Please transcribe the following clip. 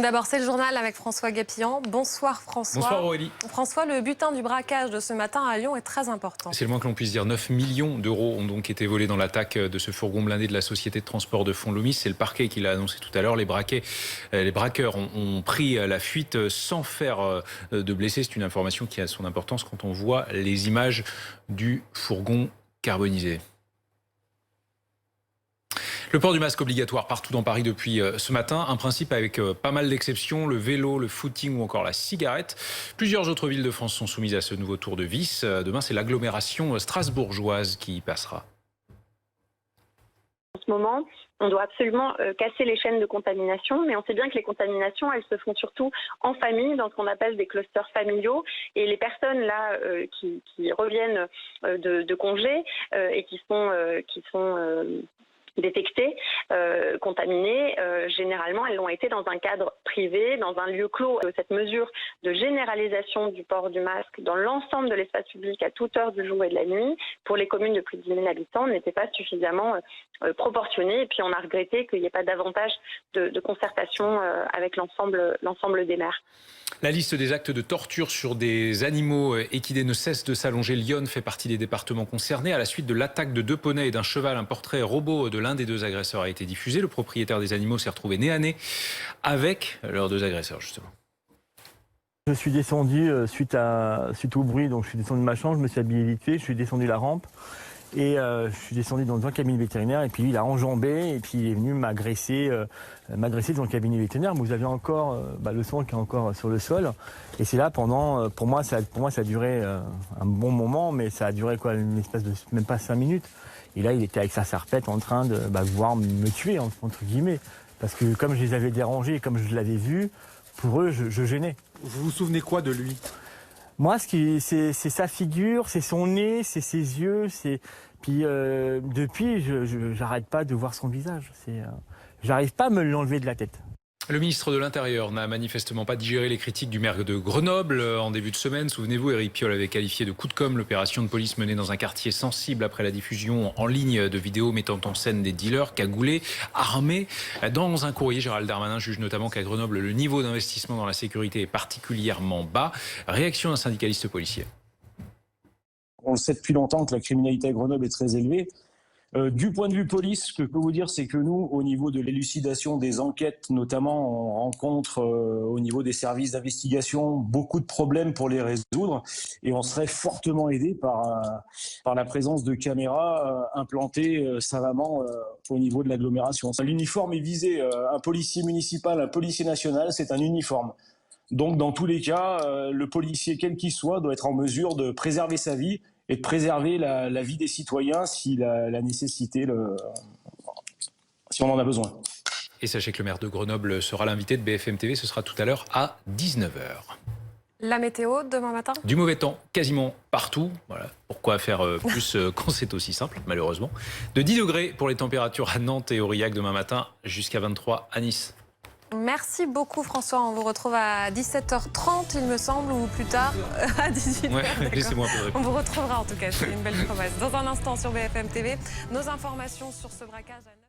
D'abord, c'est le journal avec François Guépillan. Bonsoir François. Bonsoir Aurélie. François, le butin du braquage de ce matin à Lyon est très important. C'est le moins que l'on puisse dire. 9 millions d'euros ont donc été volés dans l'attaque de ce fourgon blindé de la société de transport de Fonds-Lomis. C'est le parquet qui l'a annoncé tout à l'heure. Les braqueurs ont pris la fuite sans faire de blessés. C'est une information qui a son importance quand on voit les images du fourgon carbonisé. Le port du masque obligatoire partout dans Paris depuis ce matin. Un principe avec pas mal d'exceptions, le vélo, le footing ou encore la cigarette. Plusieurs autres villes de France sont soumises à ce nouveau tour de vis. Demain, c'est l'agglomération strasbourgeoise qui y passera. En ce moment, on doit absolument casser les chaînes de contamination, mais on sait bien que les contaminations, elles se font surtout en famille, dans ce qu'on appelle des clusters familiaux. Et les personnes là qui reviennent de congé et qui sont détectées, contaminées, généralement elles l'ont été dans un cadre privé, dans un lieu clos. Cette mesure de généralisation du port du masque dans l'ensemble de l'espace public à toute heure du jour et de la nuit, pour les communes de plus de 10 000 habitants, n'était pas suffisamment proportionnée. Et puis on a regretté qu'il n'y ait pas davantage de concertation avec l'ensemble des maires. La liste des actes de torture sur des animaux équidés ne cesse de s'allonger. Lyon fait partie des départements concernés. À la suite de l'attaque de 2 poneys et d'un cheval, un portrait robot de l'un des 2 agresseurs a été diffusé. Le propriétaire des animaux s'est retrouvé nez à nez avec leurs 2 agresseurs, justement. Je suis descendu suite au bruit, donc je suis descendu de ma chambre, je me suis habillé vite fait, je suis descendu la rampe et je suis descendu dans un cabinet vétérinaire et puis lui, il a enjambé et puis il est venu m'agresser dans le cabinet vétérinaire. Vous avez encore le sang qui est encore sur le sol et c'est là pour moi ça a duré un bon moment, mais ça a duré une espèce de même pas 5 minutes. Et là, il était avec sa serpette en train de vouloir me tuer, entre guillemets. Parce que comme je les avais dérangés, comme je l'avais vu, pour eux, je gênais. Vous vous souvenez quoi de lui? Moi, c'est sa figure, c'est son nez, c'est ses yeux. Puis depuis, j'arrête pas de voir son visage. J'arrive pas à me l'enlever de la tête. Le ministre de l'Intérieur n'a manifestement pas digéré les critiques du maire de Grenoble en début de semaine. Souvenez-vous, Éric Piolle avait qualifié de coup de com' l'opération de police menée dans un quartier sensible après la diffusion en ligne de vidéos mettant en scène des dealers cagoulés, armés. Dans un courrier, Gérald Darmanin juge notamment qu'à Grenoble, le niveau d'investissement dans la sécurité est particulièrement bas. Réaction d'un syndicaliste policier. On le sait depuis longtemps que la criminalité à Grenoble est très élevée. Du point de vue police, ce que je peux vous dire, c'est que nous, au niveau de l'élucidation des enquêtes, notamment, on rencontre au niveau des services d'investigation beaucoup de problèmes pour les résoudre et on serait fortement aidé par la présence de caméras implantées savamment au niveau de l'agglomération. L'uniforme est visé, un policier municipal, un policier national, c'est un uniforme. Donc dans tous les cas, le policier, quel qu'il soit, doit être en mesure de préserver sa vie et de préserver la vie des citoyens si la nécessité, si on en a besoin. Et sachez que le maire de Grenoble sera l'invité de BFM TV, ce sera tout à l'heure à 19h. La météo demain matin? Du mauvais temps, quasiment partout. Voilà. Pourquoi faire plus quand c'est aussi simple, malheureusement. De 10 degrés pour les températures à Nantes et Aurillac demain matin, jusqu'à 23 à Nice. Merci beaucoup François, on vous retrouve à 17h30 il me semble, ou plus tard à 18h. Ouais, laissez-moi un peu de réponse. On vous retrouvera en tout cas, c'est une belle promesse. Dans un instant sur BFM TV, nos informations sur ce braquage à 9h.